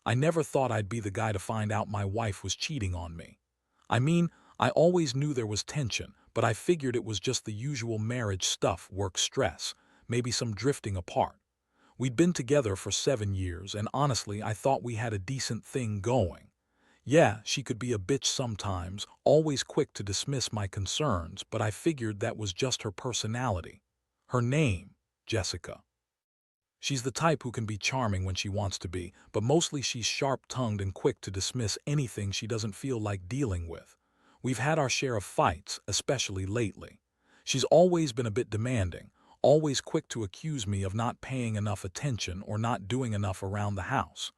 I never thought I'd be the guy to find out my wife was cheating on me. I mean, I always knew there was tension, but I figured it was just the usual marriage stuff, work stress, maybe some drifting apart. We'd been together for 7 years, and honestly, I thought we had a decent thing going. Yeah, she could be a bitch sometimes, always quick to dismiss my concerns, but I figured that was just her personality. Her name, Jessica. She's the type who can be charming when she wants to be, but mostly she's sharp-tongued and quick to dismiss anything she doesn't feel like dealing with. We've had our share of fights, especially lately. She's always been a bit demanding, always quick to accuse me of not paying enough attention or not doing enough around the house.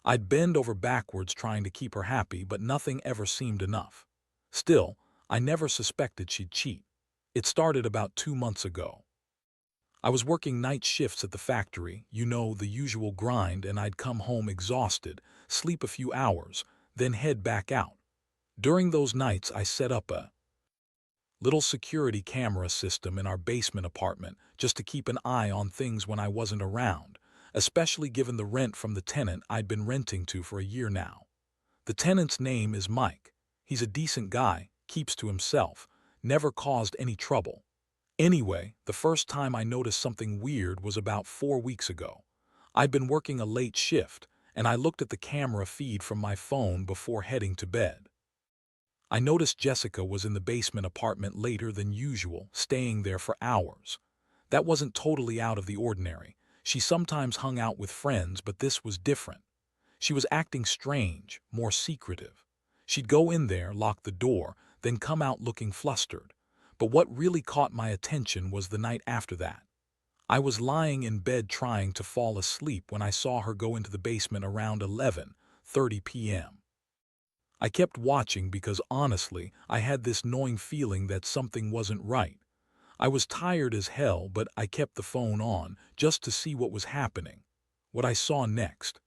I'd bend over backwards trying to keep her happy, but nothing ever seemed enough. Still, I never suspected she'd cheat. It started about 2 months ago. I was working night shifts at the factory, you know, the usual grind, and I'd come home exhausted, sleep a few hours, then head back out. During those nights, I set up a little security camera system in our basement apartment just to keep an eye on things when I wasn't around, especially given the rent from the tenant I'd been renting to for a year now. The tenant's name is Mike. He's a decent guy, keeps to himself, never caused any trouble. Anyway, the first time I noticed something weird was about 4 weeks ago. I'd been working a late shift, and I looked at the camera feed from my phone before heading to bed. I noticed Jessica was in the basement apartment later than usual, staying there for hours. That wasn't totally out of the ordinary. She sometimes hung out with friends, but this was different. She was acting strange, more secretive. She'd go in there, lock the door, then come out looking flustered. But what really caught my attention was the night after that. I was lying in bed trying to fall asleep when I saw her go into the basement around 11:30 p.m. I kept watching because honestly, I had this gnawing feeling that something wasn't right. I was tired as hell, but I kept the phone on just to see what was happening. What I saw next.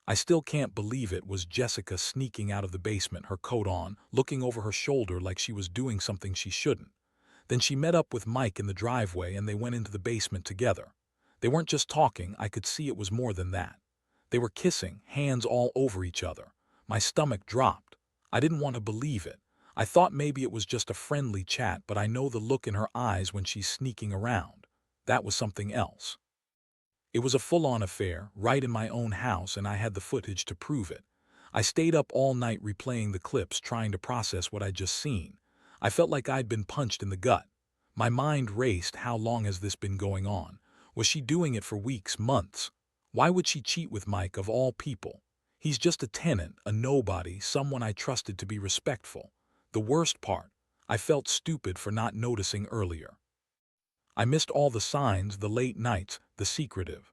I still can't believe it was Jessica sneaking out of the basement, her coat on, looking over her shoulder like she was doing something she shouldn't. Then she met up with Mike in the driveway and they went into the basement together. They weren't just talking, I could see it was more than that. They were kissing, hands all over each other. My stomach dropped. I didn't want to believe it. I thought maybe it was just a friendly chat, but I know the look in her eyes when she's sneaking around. That was something else. It was a full-on affair, right in my own house, and I had the footage to prove it. I stayed up all night replaying the clips, trying to process what I'd just seen. I felt like I'd been punched in the gut. My mind raced. How long has this been going on? Was she doing it for weeks, months? Why would she cheat with Mike of all people? He's just a tenant, a nobody, someone I trusted to be respectful. The worst part, I felt stupid for not noticing earlier. I missed all the signs, the late nights, the secretive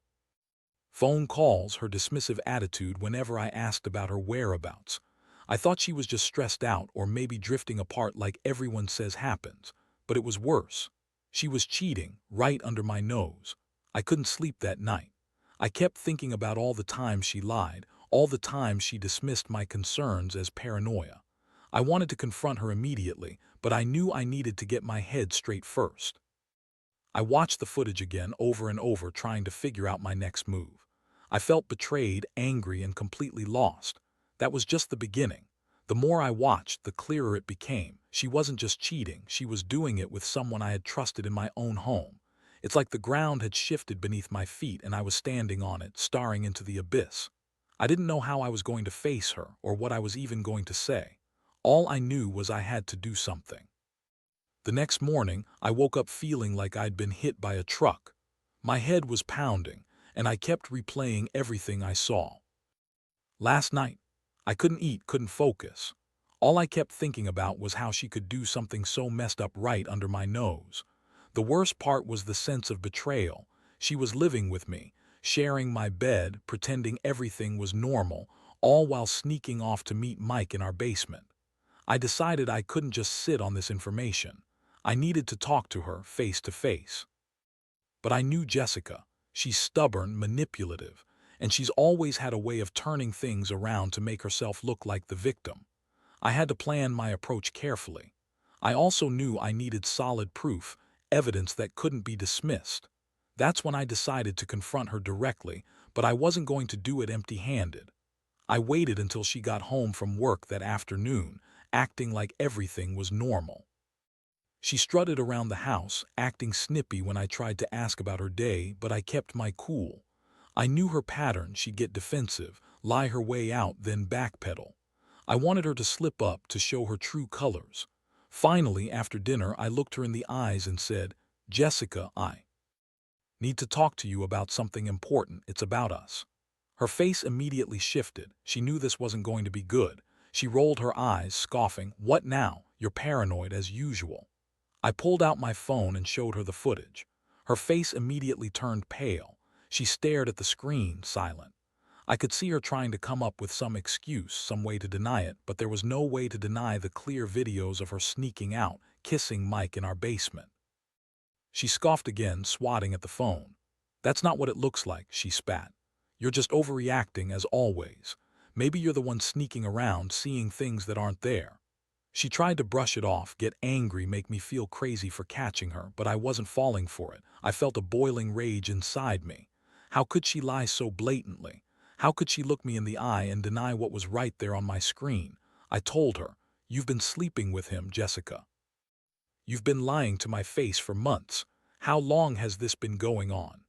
phone calls, her dismissive attitude whenever I asked about her whereabouts. I thought she was just stressed out or maybe drifting apart like everyone says happens. But it was worse. She was cheating, right under my nose. I couldn't sleep that night. I kept thinking about all the times she lied, all the times she dismissed my concerns as paranoia. I wanted to confront her immediately, but I knew I needed to get my head straight first. I watched the footage again over and over, trying to figure out my next move. I felt betrayed, angry, and completely lost. That was just the beginning. The more I watched, the clearer it became. She wasn't just cheating, she was doing it with someone I had trusted in my own home. It's like the ground had shifted beneath my feet and I was standing on it, staring into the abyss. I didn't know how I was going to face her or what I was even going to say. All I knew was I had to do something. The next morning, I woke up feeling like I'd been hit by a truck. My head was pounding, and I kept replaying everything I saw. Last night, I couldn't eat, couldn't focus. All I kept thinking about was how she could do something so messed up right under my nose. The worst part was the sense of betrayal. She was living with me, sharing my bed, pretending everything was normal, all while sneaking off to meet Mike in our basement. I decided I couldn't just sit on this information. I needed to talk to her face to face. But I knew Jessica. She's stubborn, manipulative, and she's always had a way of turning things around to make herself look like the victim. I had to plan my approach carefully. I also knew I needed solid proof, evidence that couldn't be dismissed. That's when I decided to confront her directly, but I wasn't going to do it empty-handed. I waited until she got home from work that afternoon, acting like everything was normal. She strutted around the house, acting snippy when I tried to ask about her day, but I kept my cool. I knew her pattern. She'd get defensive, lie her way out, then backpedal. I wanted her to slip up to show her true colors. Finally, after dinner, I looked her in the eyes and said, "Jessica, I need to talk to you about something important. It's about us." Her face immediately shifted. She knew this wasn't going to be good. She rolled her eyes, scoffing, "What now? You're paranoid as usual." I pulled out my phone and showed her the footage. Her face immediately turned pale. She stared at the screen, silent. I could see her trying to come up with some excuse, some way to deny it, but there was no way to deny the clear videos of her sneaking out, kissing Mike in our basement. She scoffed again, swatting at the phone. "That's not what it looks like," she spat. "You're just overreacting as always. Maybe you're the one sneaking around, seeing things that aren't there." She tried to brush it off, get angry, make me feel crazy for catching her, but I wasn't falling for it. I felt a boiling rage inside me. How could she lie so blatantly? How could she look me in the eye and deny what was right there on my screen? I told her, "You've been sleeping with him, Jessica. You've been lying to my face for months. How long has this been going on?"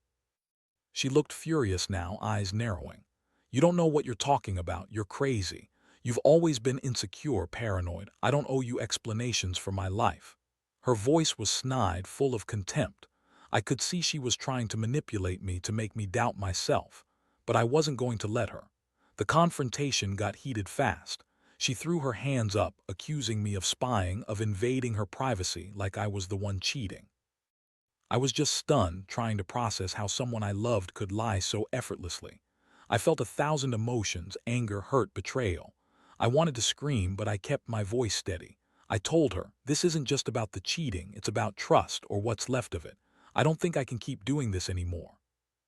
She looked furious now, eyes narrowing. "You don't know what you're talking about. You're crazy. You've always been insecure, paranoid. I don't owe you explanations for my life." Her voice was snide, full of contempt. I could see she was trying to manipulate me to make me doubt myself. But I wasn't going to let her. The confrontation got heated fast. She threw her hands up, accusing me of spying, of invading her privacy like I was the one cheating. I was just stunned, trying to process how someone I loved could lie so effortlessly. I felt 1,000 emotions: anger, hurt, betrayal. I wanted to scream, but I kept my voice steady. I told her, "This isn't just about the cheating, it's about trust, or what's left of it. I don't think I can keep doing this anymore."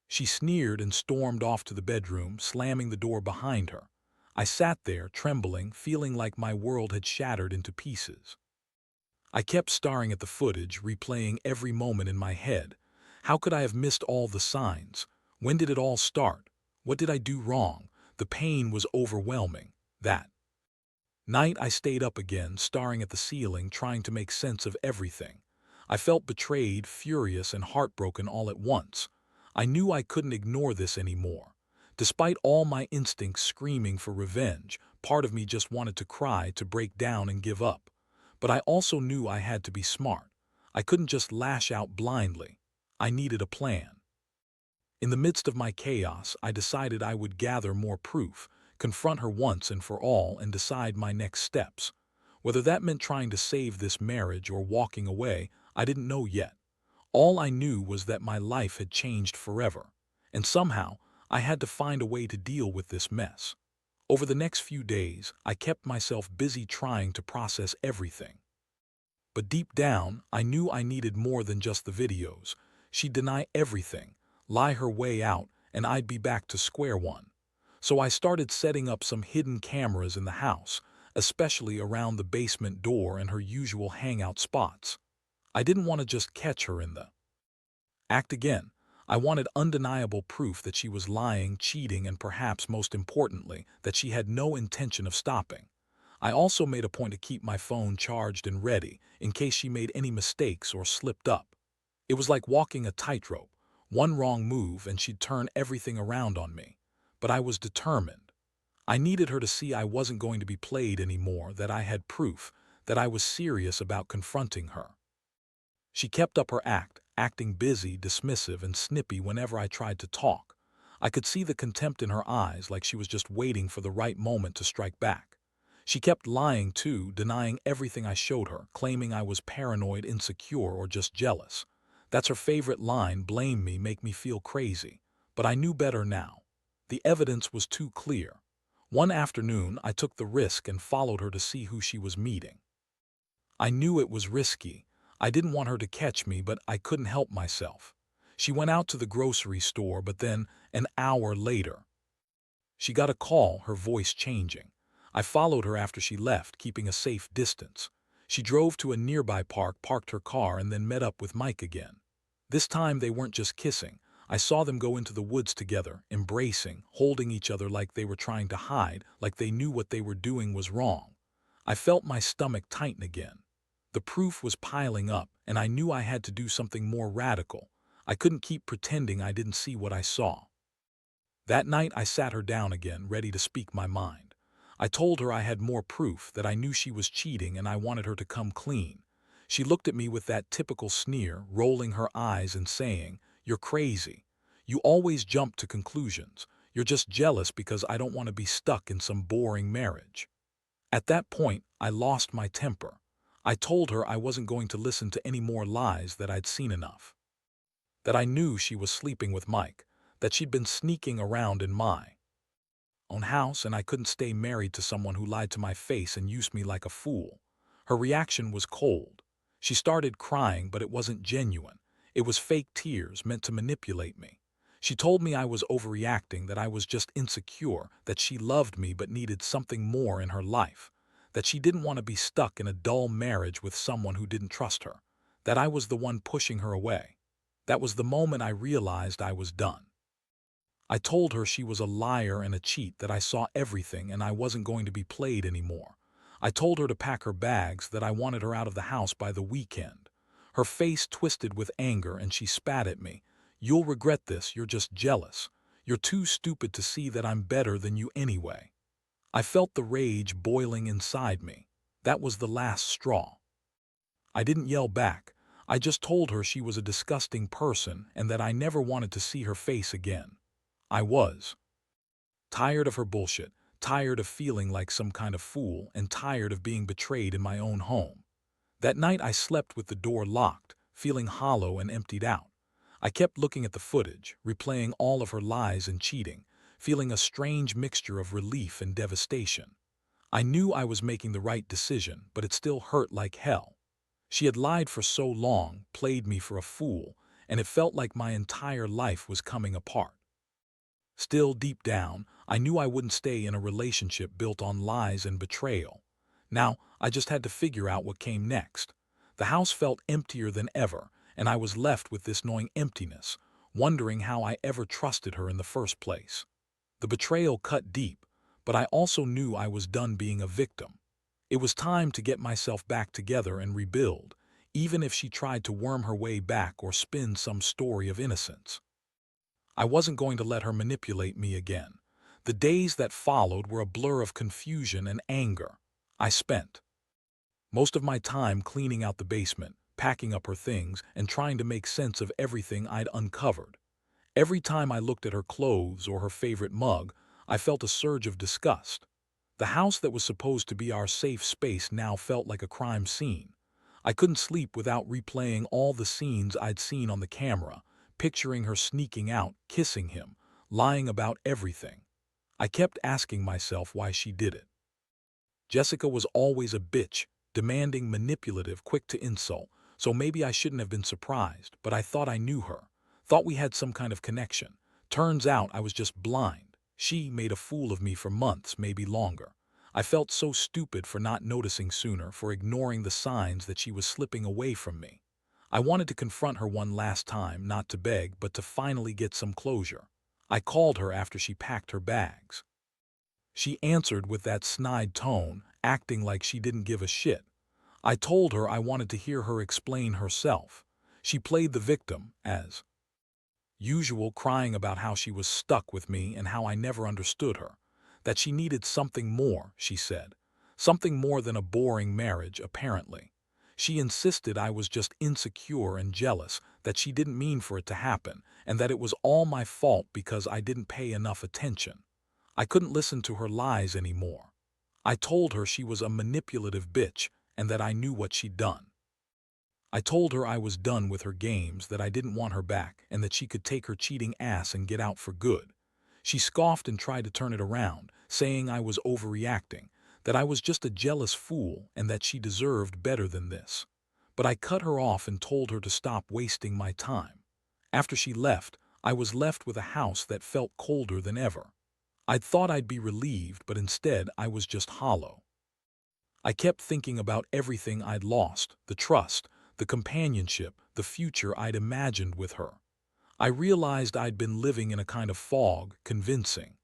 She sneered and stormed off to the bedroom, slamming the door behind her. I sat there, trembling, feeling like my world had shattered into pieces. I kept staring at the footage, replaying every moment in my head. How could I have missed all the signs? When did it all start? What did I do wrong? The pain was overwhelming. That night I stayed up again, staring at the ceiling, trying to make sense of everything. I felt betrayed, furious, and heartbroken all at once. I knew I couldn't ignore this anymore. Despite all my instincts screaming for revenge, part of me just wanted to cry, to break down and give up. But I also knew I had to be smart. I couldn't just lash out blindly. I needed a plan. In the midst of my chaos, I decided I would gather more proof, confront her once and for all, and decide my next steps. Whether that meant trying to save this marriage or walking away, I didn't know yet. All I knew was that my life had changed forever, and somehow I had to find a way to deal with this mess. Over the next few days, I kept myself busy trying to process everything. But deep down, I knew I needed more than just the videos. She'd deny everything, lie her way out, and I'd be back to square one. So I started setting up some hidden cameras in the house, especially around the basement door and her usual hangout spots. I didn't want to just catch her in the act again. I wanted undeniable proof that she was lying, cheating, and perhaps most importantly, that she had no intention of stopping. I also made a point to keep my phone charged and ready, in case she made any mistakes or slipped up. It was like walking a tightrope. One wrong move and she'd turn everything around on me. But I was determined. I needed her to see I wasn't going to be played anymore, that I had proof, that I was serious about confronting her. She kept up her act, acting busy, dismissive, and snippy whenever I tried to talk. I could see the contempt in her eyes, like she was just waiting for the right moment to strike back. She kept lying too, denying everything I showed her, claiming I was paranoid, insecure, or just jealous. That's her favorite line: blame me, make me feel crazy. But I knew better now. The evidence was too clear. One afternoon, I took the risk and followed her to see who she was meeting. I knew it was risky. I didn't want her to catch me, but I couldn't help myself. She went out to the grocery store, but then, an hour later, she got a call, her voice changing. I followed her after she left, keeping a safe distance. She drove to a nearby park, parked her car, and then met up with Mike again. This time they weren't just kissing. I saw them go into the woods together, embracing, holding each other like they were trying to hide, like they knew what they were doing was wrong. I felt my stomach tighten again. The proof was piling up, and I knew I had to do something more radical. I couldn't keep pretending I didn't see what I saw. That night I sat her down again, ready to speak my mind. I told her I had more proof, that I knew she was cheating and I wanted her to come clean. She looked at me with that typical sneer, rolling her eyes and saying, "You're crazy. You always jump to conclusions. You're just jealous because I don't want to be stuck in some boring marriage." At that point, I lost my temper. I told her I wasn't going to listen to any more lies, that I'd seen enough. That I knew she was sleeping with Mike, that she'd been sneaking around in my own house, and I couldn't stay married to someone who lied to my face and used me like a fool. Her reaction was cold. She started crying, but it wasn't genuine. It was fake tears meant to manipulate me. She told me I was overreacting, that I was just insecure, that she loved me but needed something more in her life, that she didn't want to be stuck in a dull marriage with someone who didn't trust her, that I was the one pushing her away. That was the moment I realized I was done. I told her she was a liar and a cheat, that I saw everything and I wasn't going to be played anymore. I told her to pack her bags, that I wanted her out of the house by the weekend. Her face twisted with anger and she spat at me. "You'll regret this, you're just jealous. You're too stupid to see that I'm better than you anyway." I felt the rage boiling inside me. That was the last straw. I didn't yell back. I just told her she was a disgusting person and that I never wanted to see her face again. I was tired of her bullshit, tired of feeling like some kind of fool, and tired of being betrayed in my own home. That night I slept with the door locked, feeling hollow and emptied out. I kept looking at the footage, replaying all of her lies and cheating, feeling a strange mixture of relief and devastation. I knew I was making the right decision, but it still hurt like hell. She had lied for so long, played me for a fool, and it felt like my entire life was coming apart. Still, deep down, I knew I wouldn't stay in a relationship built on lies and betrayal. Now, I just had to figure out what came next. The house felt emptier than ever, and I was left with this gnawing emptiness, wondering how I ever trusted her in the first place. The betrayal cut deep, but I also knew I was done being a victim. It was time to get myself back together and rebuild, even if she tried to worm her way back or spin some story of innocence. I wasn't going to let her manipulate me again. The days that followed were a blur of confusion and anger. I spent most of my time cleaning out the basement, packing up her things, and trying to make sense of everything I'd uncovered. Every time I looked at her clothes or her favorite mug, I felt a surge of disgust. The house that was supposed to be our safe space now felt like a crime scene. I couldn't sleep without replaying all the scenes I'd seen on the camera, picturing her sneaking out, kissing him, lying about everything. I kept asking myself why she did it. Jessica was always a bitch, demanding, manipulative, quick to insult, so maybe I shouldn't have been surprised, but I thought I knew her, thought we had some kind of connection. Turns out I was just blind. She made a fool of me for months, maybe longer. I felt so stupid for not noticing sooner, for ignoring the signs that she was slipping away from me. I wanted to confront her one last time, not to beg, but to finally get some closure. I called her after she packed her bags. She answered with that snide tone, acting like she didn't give a shit. I told her I wanted to hear her explain herself. She played the victim, as usual, crying about how she was stuck with me and how I never understood her. That she needed something more, she said. Something more than a boring marriage, apparently. She insisted I was just insecure and jealous, that she didn't mean for it to happen, and that it was all my fault because I didn't pay enough attention. I couldn't listen to her lies anymore. I told her she was a manipulative bitch and that I knew what she'd done. I told her I was done with her games, that I didn't want her back, and that she could take her cheating ass and get out for good. She scoffed and tried to turn it around, saying I was overreacting, that I was just a jealous fool and that she deserved better than this. But I cut her off and told her to stop wasting my time. After she left, I was left with a house that felt colder than ever. I'd thought I'd be relieved, but instead I was just hollow. I kept thinking about everything I'd lost, the trust, the companionship, the future I'd imagined with her. I realized I'd been living in a kind of fog, convincing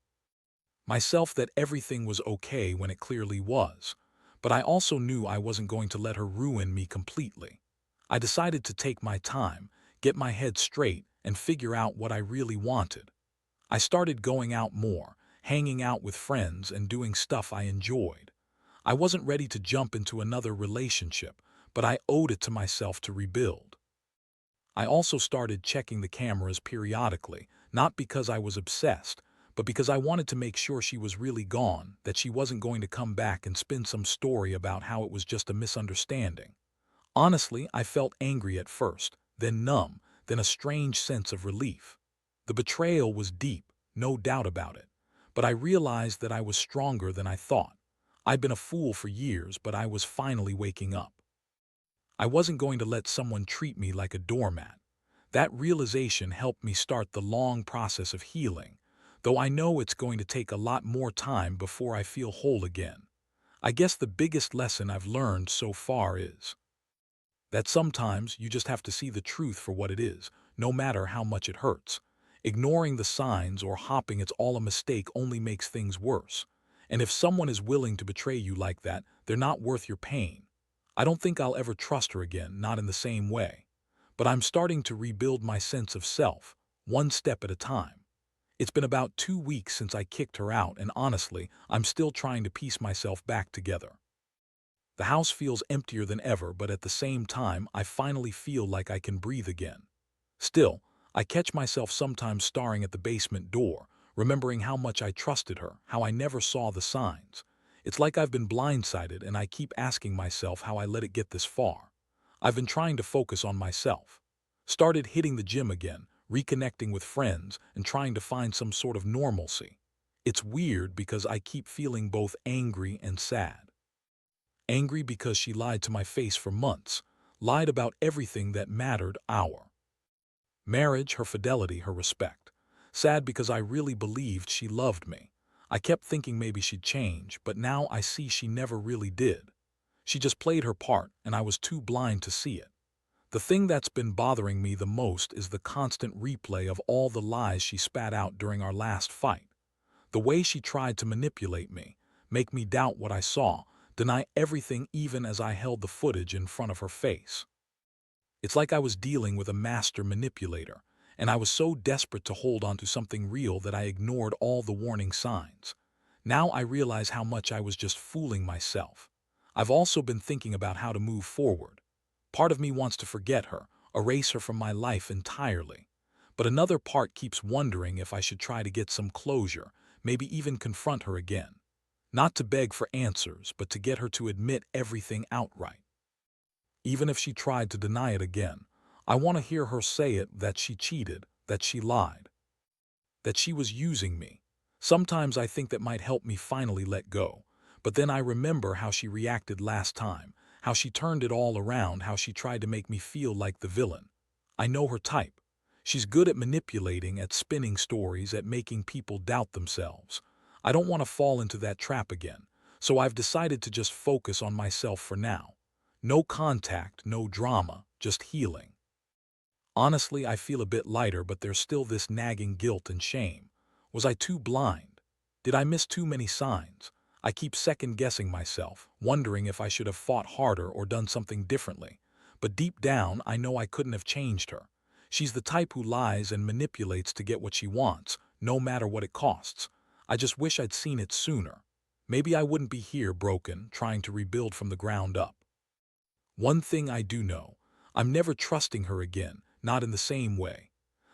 myself that everything was okay when it clearly was. But I also knew I wasn't going to let her ruin me completely. I decided to take my time, get my head straight, and figure out what I really wanted. I started going out more, hanging out with friends and doing stuff I enjoyed. I wasn't ready to jump into another relationship, but I owed it to myself to rebuild. I also started checking the cameras periodically, not because I was obsessed, but because I wanted to make sure she was really gone, that she wasn't going to come back and spin some story about how it was just a misunderstanding. Honestly, I felt angry at first, then numb, then a strange sense of relief. The betrayal was deep, no doubt about it, but I realized that I was stronger than I thought. I'd been a fool for years, but I was finally waking up. I wasn't going to let someone treat me like a doormat. That realization helped me start the long process of healing, though I know it's going to take a lot more time before I feel whole again. I guess the biggest lesson I've learned so far is that sometimes you just have to see the truth for what it is, no matter how much it hurts. Ignoring the signs or hopping it's all a mistake only makes things worse. And if someone is willing to betray you like that, they're not worth your pain. I don't think I'll ever trust her again, not in the same way. But I'm starting to rebuild my sense of self, one step at a time. It's been about 2 weeks since I kicked her out, and honestly, I'm still trying to piece myself back together. The house feels emptier than ever, but at the same time, I finally feel like I can breathe again. Still, I catch myself sometimes staring at the basement door, remembering how much I trusted her, how I never saw the signs. It's like I've been blindsided, and I keep asking myself how I let it get this far. I've been trying to focus on myself. Started hitting the gym again, reconnecting with friends, and trying to find some sort of normalcy. It's weird because I keep feeling both angry and sad. Angry because she lied to my face for months, lied about everything that mattered, our marriage, her fidelity, her respect. Sad because I really believed she loved me. I kept thinking maybe she'd change, but now I see she never really did. She just played her part, and I was too blind to see it. The thing that's been bothering me the most is the constant replay of all the lies she spat out during our last fight. The way she tried to manipulate me, make me doubt what I saw, deny everything even as I held the footage in front of her face. It's like I was dealing with a master manipulator, and I was so desperate to hold on to something real that I ignored all the warning signs. Now I realize how much I was just fooling myself. I've also been thinking about how to move forward. Part of me wants to forget her, erase her from my life entirely. But another part keeps wondering if I should try to get some closure, maybe even confront her again. Not to beg for answers, but to get her to admit everything outright. Even if she tried to deny it again, I want to hear her say it, that she cheated, that she lied, that she was using me. Sometimes I think that might help me finally let go. But then I remember how she reacted last time, how she turned it all around, how she tried to make me feel like the villain. I know her type. She's good at manipulating, at spinning stories, at making people doubt themselves. I don't want to fall into that trap again, so I've decided to just focus on myself for now. No contact, no drama, just healing. Honestly, I feel a bit lighter, but there's still this nagging guilt and shame. Was I too blind? Did I miss too many signs? I keep second-guessing myself, wondering if I should have fought harder or done something differently. But deep down, I know I couldn't have changed her. She's the type who lies and manipulates to get what she wants, no matter what it costs. I just wish I'd seen it sooner. Maybe I wouldn't be here broken, trying to rebuild from the ground up. One thing I do know, I'm never trusting her again, not in the same way.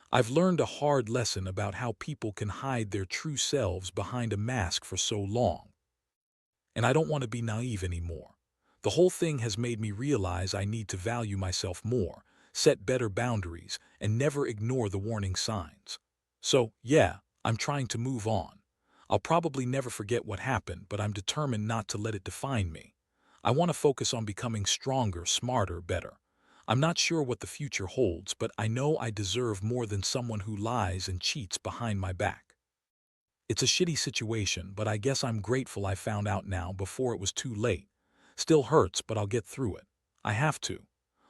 I've learned a hard lesson about how people can hide their true selves behind a mask for so long. And I don't want to be naive anymore. The whole thing has made me realize I need to value myself more, set better boundaries, and never ignore the warning signs. So, yeah, I'm trying to move on. I'll probably never forget what happened, but I'm determined not to let it define me. I want to focus on becoming stronger, smarter, better. I'm not sure what the future holds, but I know I deserve more than someone who lies and cheats behind my back. It's a shitty situation, but I guess I'm grateful I found out now before it was too late. Still hurts, but I'll get through it. I have to.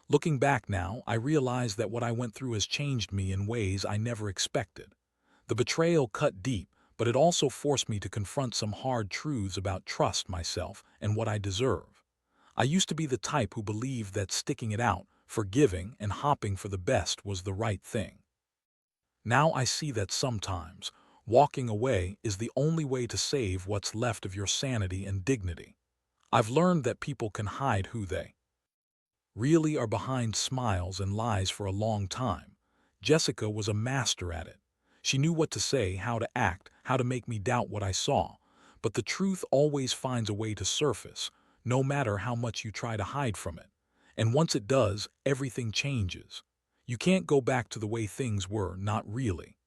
Looking back now, I realize that what I went through has changed me in ways I never expected. The betrayal cut deep, but it also forced me to confront some hard truths about trust, myself, and what I deserve. I used to be the type who believed that sticking it out, forgiving, and hopping for the best was the right thing. Now I see that sometimes, walking away is the only way to save what's left of your sanity and dignity. I've learned that people can hide who they really are behind smiles and lies for a long time. Jessica was a master at it. She knew what to say, how to act, how to make me doubt what I saw. But the truth always finds a way to surface, no matter how much you try to hide from it. And once it does, everything changes. You can't go back to the way things were, not really.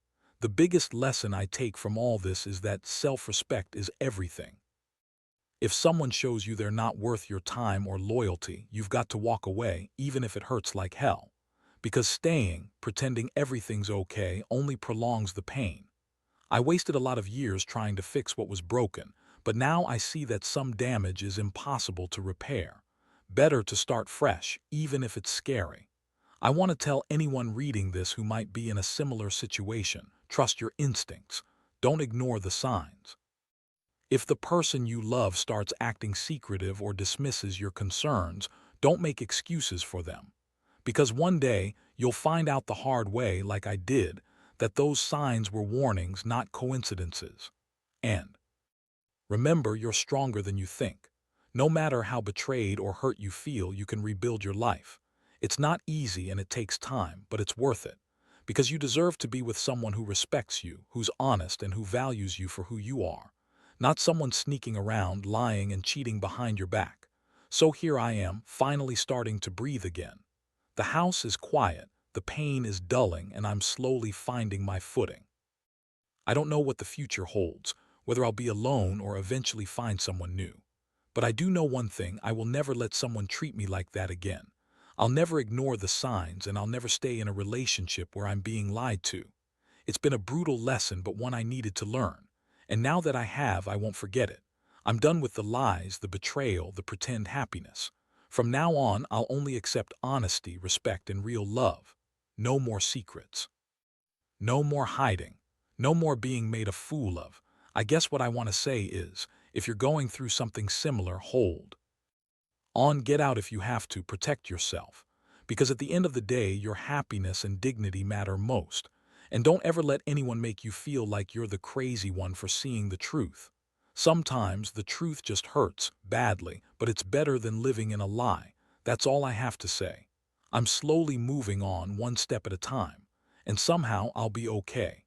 The biggest lesson I take from all this is that self-respect is everything. If someone shows you they're not worth your time or loyalty, you've got to walk away, even if it hurts like hell. Because staying, pretending everything's okay, only prolongs the pain. I wasted a lot of years trying to fix what was broken, but now I see that some damage is impossible to repair. Better to start fresh, even if it's scary. I want to tell anyone reading this who might be in a similar situation, trust your instincts. Don't ignore the signs. If the person you love starts acting secretive or dismisses your concerns, don't make excuses for them. Because one day, you'll find out the hard way, like I did, that those signs were warnings, not coincidences. And remember, you're stronger than you think. No matter how betrayed or hurt you feel, you can rebuild your life. It's not easy and it takes time, but it's worth it. Because you deserve to be with someone who respects you, who's honest, and who values you for who you are. Not someone sneaking around, lying, and cheating behind your back. So here I am, finally starting to breathe again. The house is quiet, the pain is dulling, and I'm slowly finding my footing. I don't know what the future holds, whether I'll be alone or eventually find someone new. But I do know one thing: I will never let someone treat me like that again. I'll never ignore the signs, and I'll never stay in a relationship where I'm being lied to. It's been a brutal lesson, but one I needed to learn. And now that I have, I won't forget it. I'm done with the lies, the betrayal, the pretend happiness. From now on, I'll only accept honesty, respect, and real love. No more secrets. No more hiding. No more being made a fool of. I guess what I want to say is, if you're going through something similar, hold on, get out if you have to, protect yourself. Because at the end of the day, your happiness and dignity matter most. And don't ever let anyone make you feel like you're the crazy one for seeing the truth. Sometimes the truth just hurts badly, but it's better than living in a lie. That's all I have to say. I'm slowly moving on, one step at a time. And somehow I'll be okay.